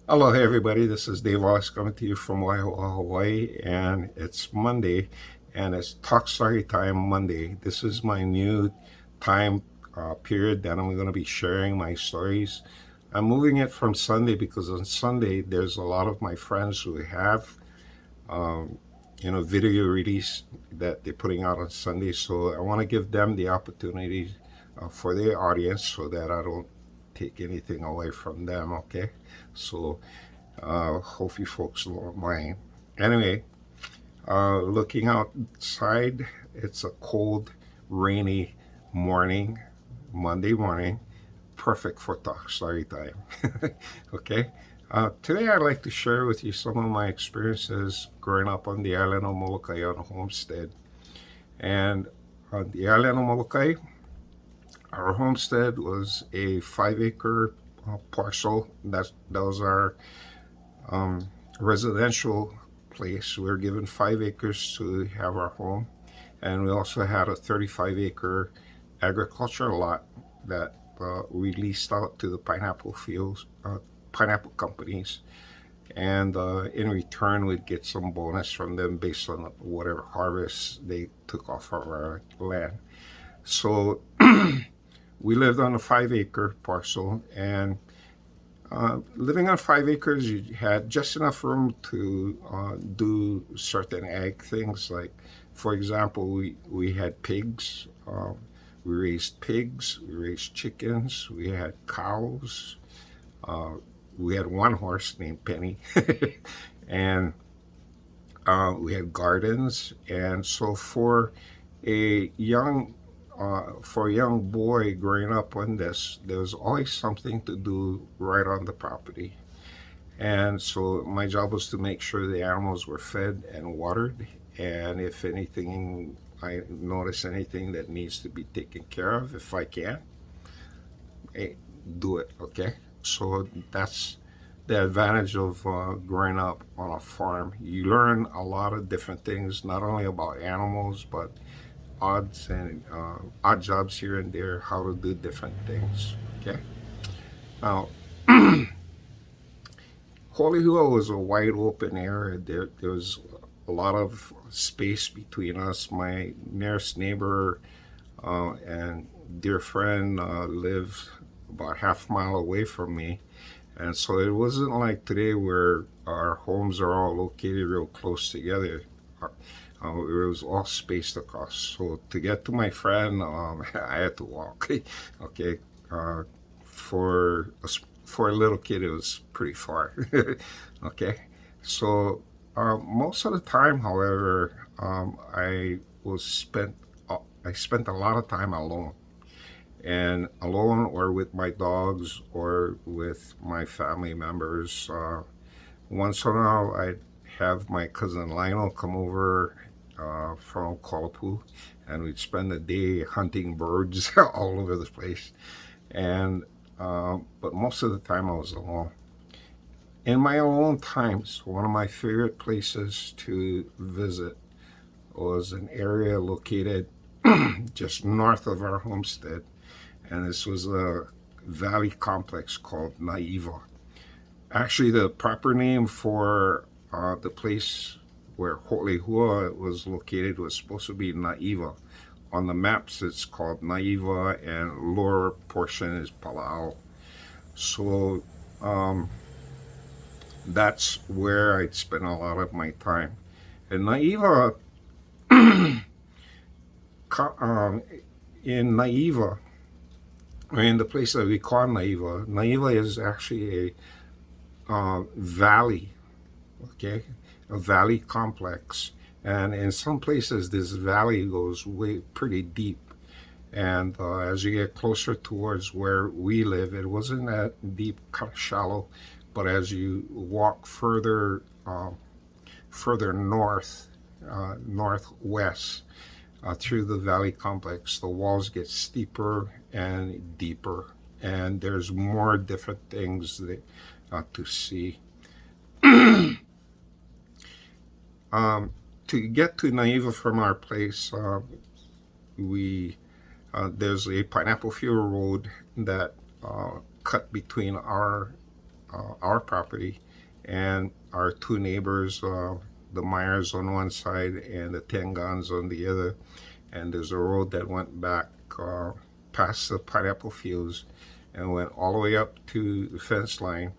Hello, hey everybody. This is Dave Wallace coming to you from Waihoa, Hawaii, and it's Monday, and it's Talk Story Time Monday. This is my new time period that I'm going to be sharing my stories. I'm moving it from Sunday because on Sunday there's a lot of my friends who have, um, video release that they're putting out on Sunday. So I want to give them the opportunity for their audience so that I don't take anything away from them. Okay, so. Hope you folks don't mind. Anyway, looking outside, it's a cold, rainy morning, Monday morning, perfect for talk story time. Okay. Today, I'd like to share with you some of my experiences growing up on the island of Molokai on a homestead. And on the island of Molokai, our homestead was a 5 acre parcel. That was our um, residential place. We were given 5 acres to have our home, and we also had a 35-acre agricultural lot that we leased out to the pineapple fields, pineapple companies, and in return, we'd get some bonus from them based on whatever harvest they took off of our land. So we lived on a 5 acre parcel, and living on 5 acres, you had just enough room to do certain ag things. Like, for example, we had pigs. We raised pigs. We raised chickens. We had cows. Uh, we had one horse named Penny, and we had gardens. And so for a young boy growing up on this, there was always something to do right on the property. And so my job was to make sure the animals were fed and watered. And if anything, I notice anything that needs to be taken care of, if I can, eh, do it. Okay. So that's the advantage of growing up on a farm. You learn a lot of different things, not only about animals, but odd jobs here and there, how to do different things. Okay. Now, Hollywood was a wide open area. There was a lot of space between us. My nearest neighbor and dear friend lived about half mile away from me. And so it wasn't like today where our homes are all located real close together. It was all spaced across. So to get to my friend, I had to walk. Okay, uh, for for a little kid, it was pretty far. Okay, so most of the time, however, I spent a lot of time alone, and alone or with my dogs or with my family members. Once in a while, I'd have my cousin Lionel come over from Kalapu, and we'd spend the day hunting birds all over the place. And but most of the time, I was alone. In my alone times, one of my favorite places to visit was an area located just north of our homestead, and this was a valley complex called Naiva. Actually, the proper name for the place where Ho'olehua was located was supposed to be Naiva. On the maps, it's called Naiva, and lower portion is Pala'au. So um, that's where I'd spend a lot of my time. And Naiva, um, in Naiva, or in the place that we call Naiva, Naiva is actually a valley, okay, a valley complex. And in some places, this valley goes way pretty deep. And as you get closer towards where we live, it wasn't that deep, kind of shallow. But as you walk further north, northwest, through the valley complex, the walls get steeper and deeper, and there's more different things to see. To get to Naiva from our place, we there's a pineapple field road that cut between our our property, and our two neighbors, the Myers on one side and the Tengans on the other. And there's a road that went back past the pineapple fields and went all the way up to the fence line.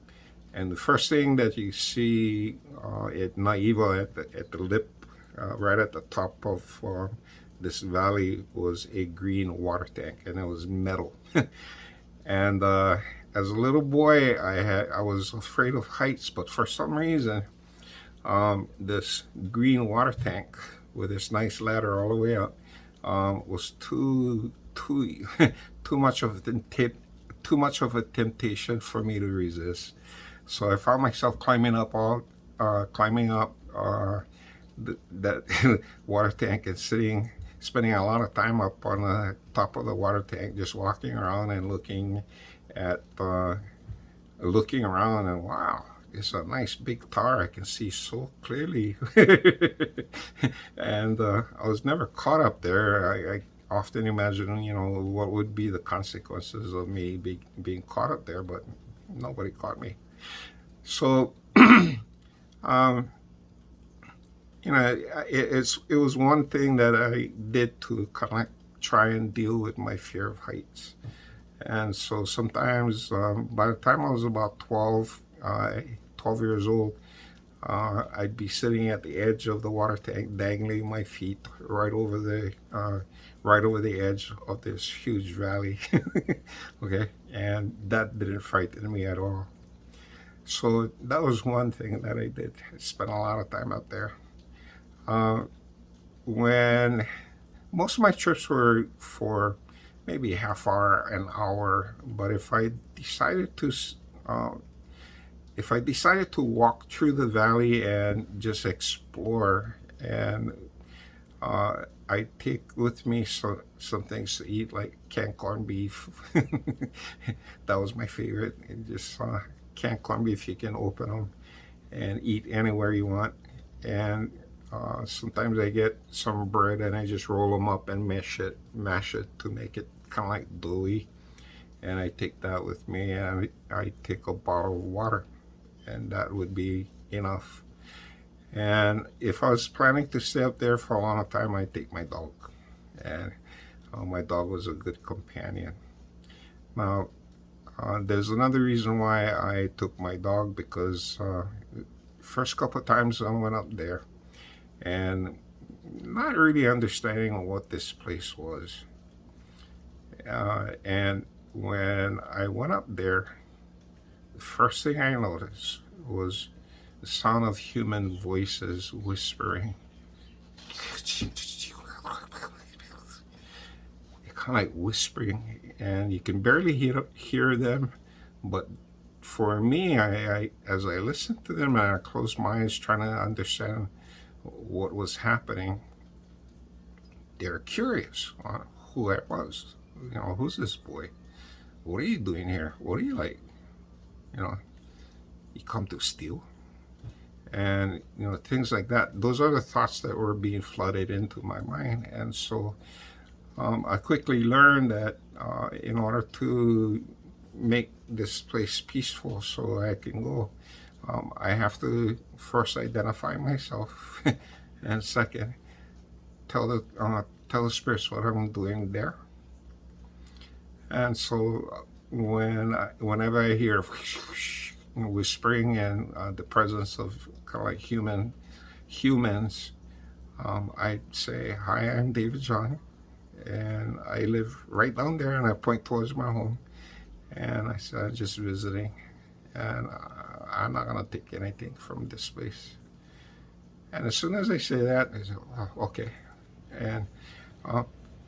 And the first thing that you see at Naiva at the lip, right at the top of this valley, was a green water tank, and it was metal. And as a little boy, I was afraid of heights, but for some reason, this green water tank with this nice ladder all the way up was too too much of a temptation for me to resist. So I found myself climbing up that water tank and spending a lot of time up on the top of the water tank, just walking around and looking around, and wow, it's a nice big tower. I can see so clearly. And I was never caught up there. I often imagine, what would be the consequences of me being caught up there, but nobody caught me. So, um, it was one thing that I did to kind of try and deal with my fear of heights. And so sometimes, by the time I was about 12 years old, I'd be sitting at the edge of the water tank, dangling my feet right over the edge of this huge valley. Okay, and that didn't frighten me at all. So that was one thing that I did. I spent a lot of time out there. When most of my trips were for maybe a half hour, an hour, but if I decided to walk through the valley and just explore, and I take with me some things to eat, like canned corned beef. That was my favorite. And just canned corned beef, you can open them and eat anywhere you want. And sometimes I get some bread and I just roll them up and mash it to make it kind of like doughy. And I take that with me, and I take a bottle of water, and that would be enough. And if I was planning to stay up there for a long time, I'd take my dog. And my dog was a good companion. Now, there's another reason why I took my dog, because first couple of times I went up there and not really understanding what this place was. And when I went up there, the first thing I noticed was the sound of human voices whispering. Kind of like whispering, and you can barely hear them. But for me, I as I listened to them and I closed my eyes trying to understand what was happening, they're curious on who I was. Who's this boy? What are you doing here? What are you like? You come to steal? And things like that. Those are the thoughts that were being flooded into my mind. And so I quickly learned that in order to make this place peaceful so I can go, I have to first identify myself, and second, tell the spirits what I'm doing there. And so whenever I hear whispering and the presence of kind of like humans, I say, "Hi, I'm David John, and I live right down there," and I point towards my home, and I said, "I'm just visiting, and I'm not gonna take anything from this place." And as soon as I say that, I say, "Oh, okay." And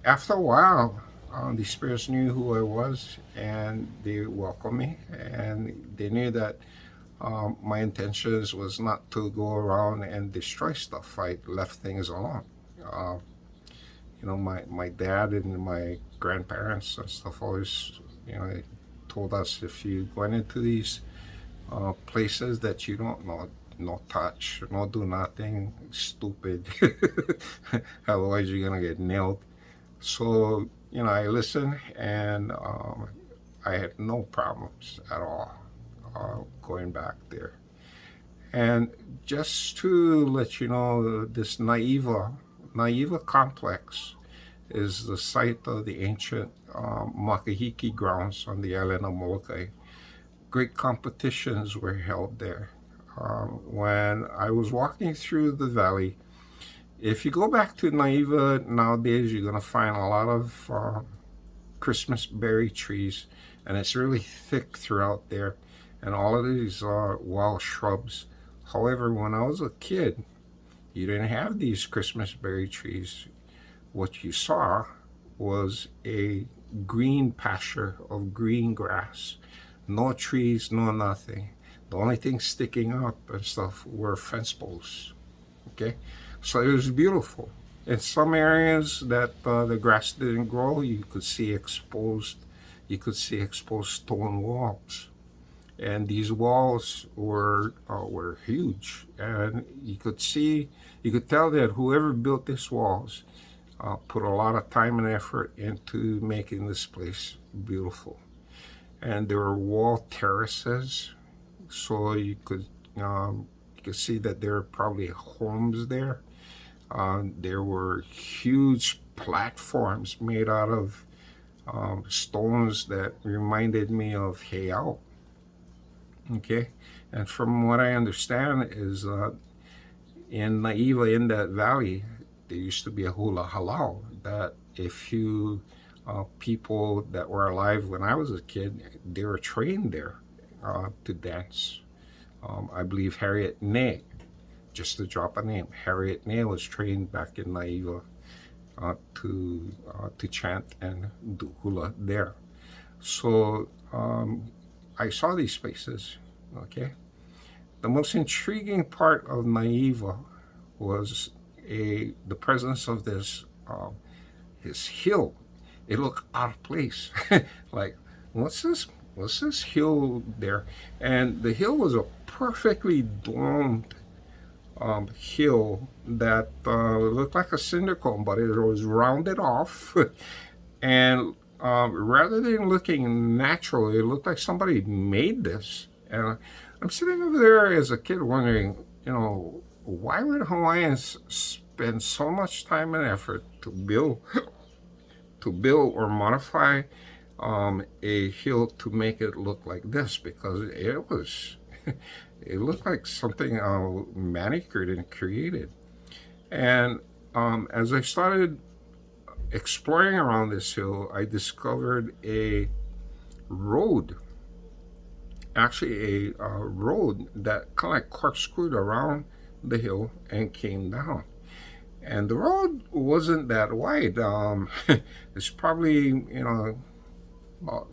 after a while, the spirits knew who I was, and they welcomed me, and they knew that my intentions was not to go around and destroy stuff. I left things alone. My dad and my grandparents and stuff always, they told us, if you went into these places that you don't know, no touch, no do nothing, stupid. Otherwise you're gonna get nailed. So I listened, and I had no problems at all. going back there. And just to let you know, this Naiva complex is the site of the ancient Makahiki grounds on the island of Molokai. Great competitions were held there. When I was walking through the valley, if you go back to Naiva nowadays, you're going to find a lot of Christmas berry trees, and it's really thick throughout there, and all of these wild shrubs. However, when I was a kid, you didn't have these Christmas berry trees. What you saw was a green pasture of green grass. No trees, no nothing. The only thing sticking up and stuff were fence posts. Okay, so it was beautiful. In some areas that the grass didn't grow, you could see exposed stone walls, and these walls were huge, and you could tell that whoever built these walls put a lot of time and effort into making this place beautiful. And there were wall terraces, so you could see that there were probably homes there. There were huge platforms made out of stones that reminded me of heiau. Okay, and from what I understand is in Naiva, in that valley, there used to be a hula halau that if you people that were alive when I was a kid, they were trained there to dance. I believe Harriet Ney, just to drop a name, Harriet Ney was trained back in Naiva to chant and do hula there. So I saw these spaces. Okay, the most intriguing part of Naiva was the presence of this hill. It looked out of place. Like, what's this hill there? And the hill was a perfectly domed hill that looked like a cinder cone, but it was rounded off. And rather than looking natural, it looked like somebody made this. And I'm sitting over there as a kid wondering, why would Hawaiians spend so much time and effort to build or modify a hill to make it look like this? Because it looked like something manicured and created. And as I started exploring around this hill, I discovered a road, actually a road that kind of like corkscrewed around the hill and came down. And the road wasn't that wide. It's probably, about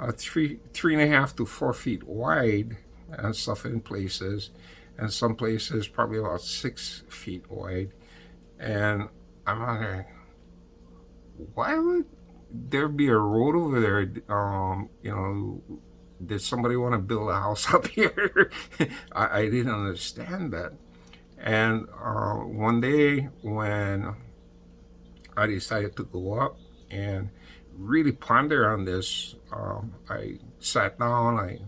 3.5 to 4 feet wide and stuff in places, and some places probably about 6 feet wide. And I'm wondering, why would there be a road over there? Did somebody want to build a house up here? I didn't understand that. And one day when I decided to go up and really ponder on this, I sat down,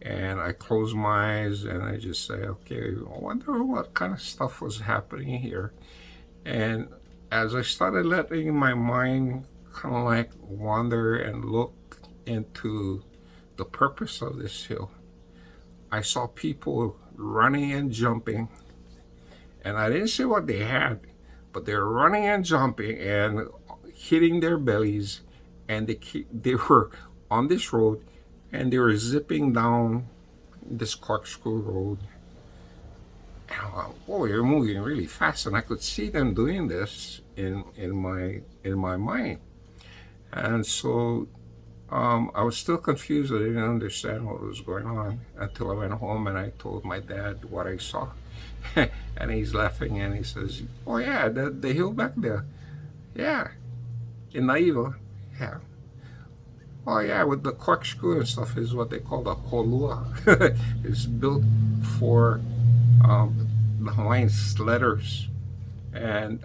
and I closed my eyes, and I just say, okay, I wonder what kind of stuff was happening here. And as I started letting my mind kind of like wander and look into the purpose of this hill, I saw people running and jumping, and I didn't see what they had, but they're running and jumping and hitting their bellies, and they were on this road, and they were zipping down this corkscrew road. And I thought, oh, they're moving really fast, and I could see them doing this in my mind. And so I was still confused. I didn't understand what was going on until I went home and I told my dad what I saw. And he's laughing and he says, oh yeah, the hill back there. Yeah, in Naiva. Yeah. Oh yeah, with the corkscrew and stuff is what they call the holua. It's built for the Hawaiian sledders. And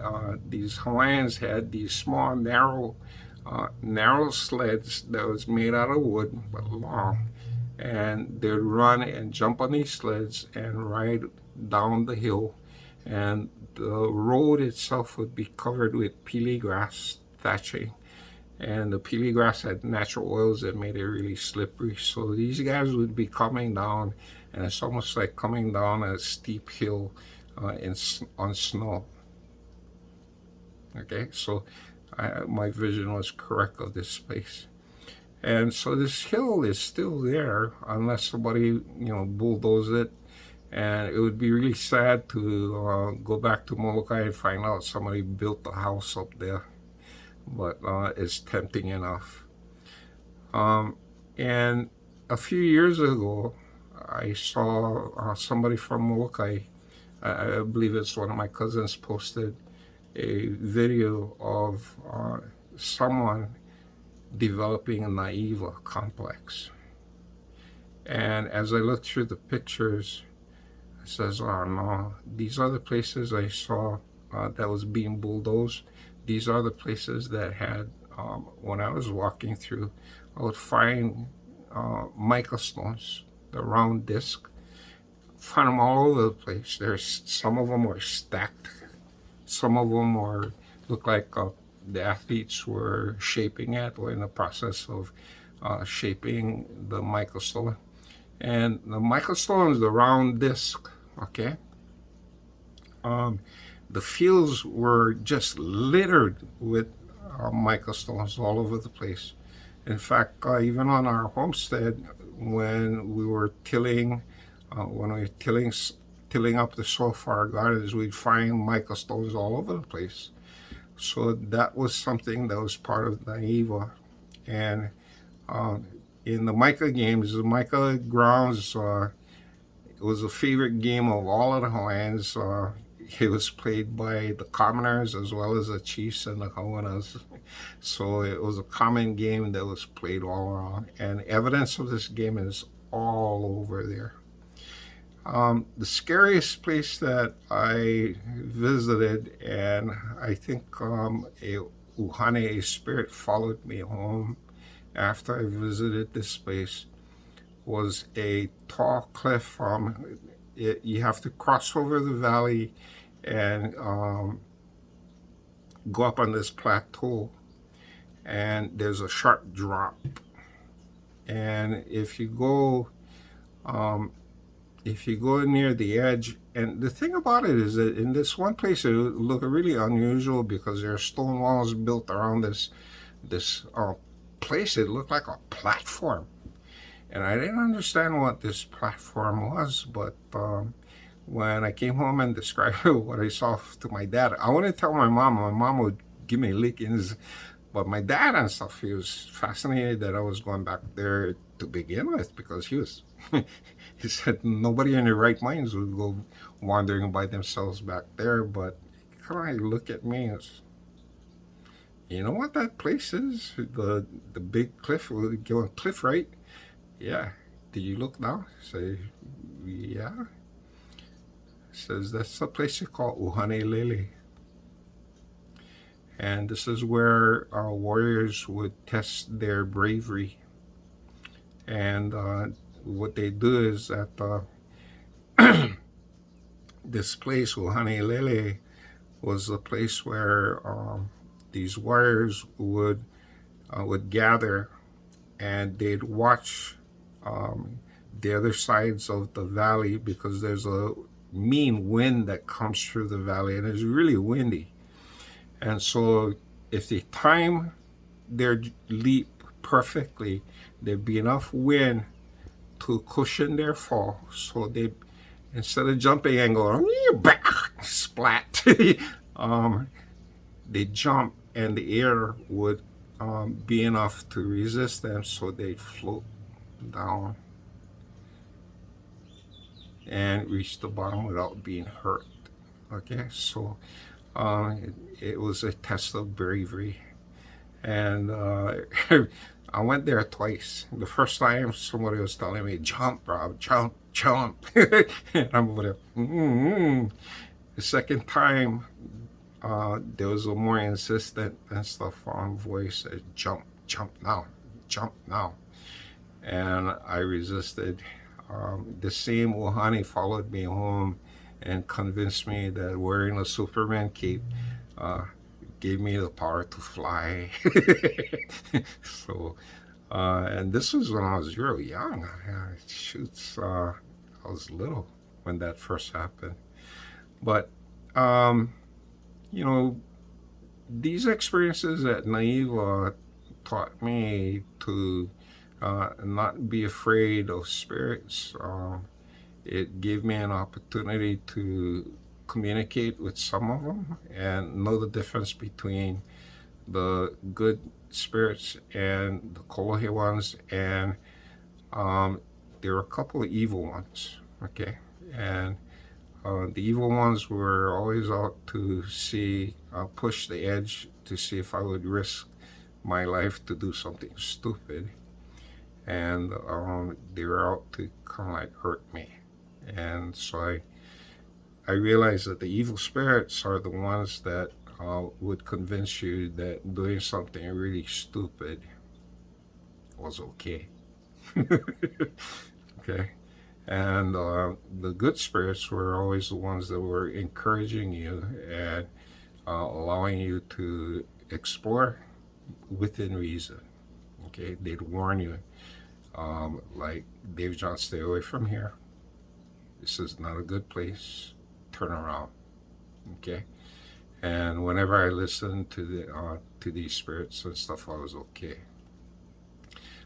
these Hawaiians had these small, narrow narrow sleds that was made out of wood but long, and they'd run and jump on these sleds and ride down the hill, and the road itself would be covered with peely grass thatching, and the peely grass had natural oils that made it really slippery. So these guys would be coming down, and it's almost like coming down a steep hill on snow. Okay, so my vision was correct of this place. And so this hill is still there unless somebody, bulldoze it. And it would be really sad to go back to Molokai and find out somebody built a house up there. But it's tempting enough. And a few years ago, I saw somebody from Molokai, I believe it's one of my cousins, posted a video of someone developing a Naiva complex. And as I looked through the pictures, it says, oh no, these are the places I saw that was being bulldozed. These are the places that had, when I was walking through, I would find mica stones, the round disc, find them all over the place. Some of them were stacked. Some of them looked like the athletes were shaping it, or in the process of shaping the mica stone. And the mica stone is the round disc, okay? The fields were just littered with mica stones all over the place. In fact, even on our homestead, when we were tilling up the soil for our gardens, we'd find mica stones all over the place. So that was something that was part of Naiva. And in the mica games, the mica grounds, it was a favorite game of all of the Hawaiians. It was played by the commoners as well as the chiefs and the kahunas. So it was a common game that was played all around. And evidence of this game is all over there. The scariest place that I visited, and I think a Uhane, a spirit, followed me home after I visited this place, was a tall cliff. You have to cross over the valley and go up on this plateau, and there's a sharp drop. And if you go near the edge, and the thing about it is that in this one place it looked really unusual because there are stone walls built around this place. It looked like a platform, and I didn't understand what this platform was. But when I came home and described what I saw to my dad, I wouldn't tell my mom. My mom would give me lickings. But my dad and stuff, he was fascinated that I was going back there to begin with, because he said nobody in their right minds would go wandering by themselves back there. But he kind of looked at me as, you know what that place is? The big cliff, going cliff, right? Yeah. Did you look now? Say, yeah. Says that's the place you call Uhanelele. And this is where our warriors would test their bravery. And what they do is that this place, Uhanelele, was the place where these warriors would gather, and they'd watch the other sides of the valley, because there's a mean wind that comes through the valley, and it's really windy. And so if they time their leap perfectly, there'd be enough wind to cushion their fall. So they, instead of jumping and going, splat, they jump, and the air would be enough to resist them, so they'd float down and reach the bottom without being hurt. Okay, so it was a test of bravery. And I went there twice. The first time somebody was telling me, jump, Rob, jump, jump. And I'm over there, The second time, there was a more insistent and stuff voice that jump now. And I resisted. The same Ohani followed me home and convinced me that wearing a Superman cape gave me the power to fly. So, and this was when I was really young. Shoots, I was little when that first happened. But, you know, these experiences at Naiva taught me to not be afraid of spirits. It gave me an opportunity to communicate with some of them and know the difference between the good spirits and the Kolohe ones, and there were a couple of evil ones, okay? And the evil ones were always out to push the edge to see if I would risk my life to do something stupid. And they were out to kind of like hurt me. And so I realized that the evil spirits are the ones that would convince you that doing something really stupid was okay. Okay. And the good spirits were always the ones that were encouraging you and allowing you to explore within reason. Okay. They'd warn you, like, Dave John, stay away from here. This is not a good place. Turn around. Okay. And whenever I listened to these spirits and stuff, I was okay.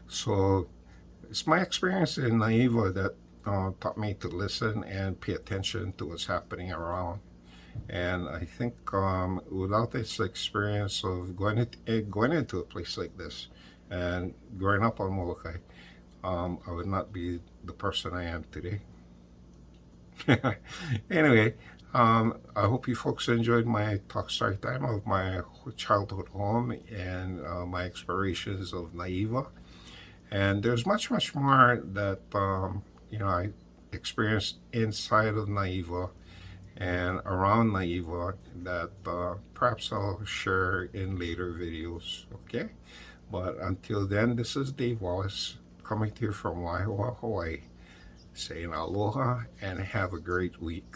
So it's my experience in Naiva that taught me to listen and pay attention to what's happening around. And I think without this experience of going into a place like this and growing up on Molokai, I would not be the person I am today. Anyway, I hope you folks enjoyed my talk story time of my childhood home and my explorations of Naiva. And there's much more that I experienced inside of Naiva and around Naiva that perhaps I'll share in later videos. Okay, but until then, this is Dave Wallace coming to you from Waihoa, Hawaii, saying aloha and have a great week.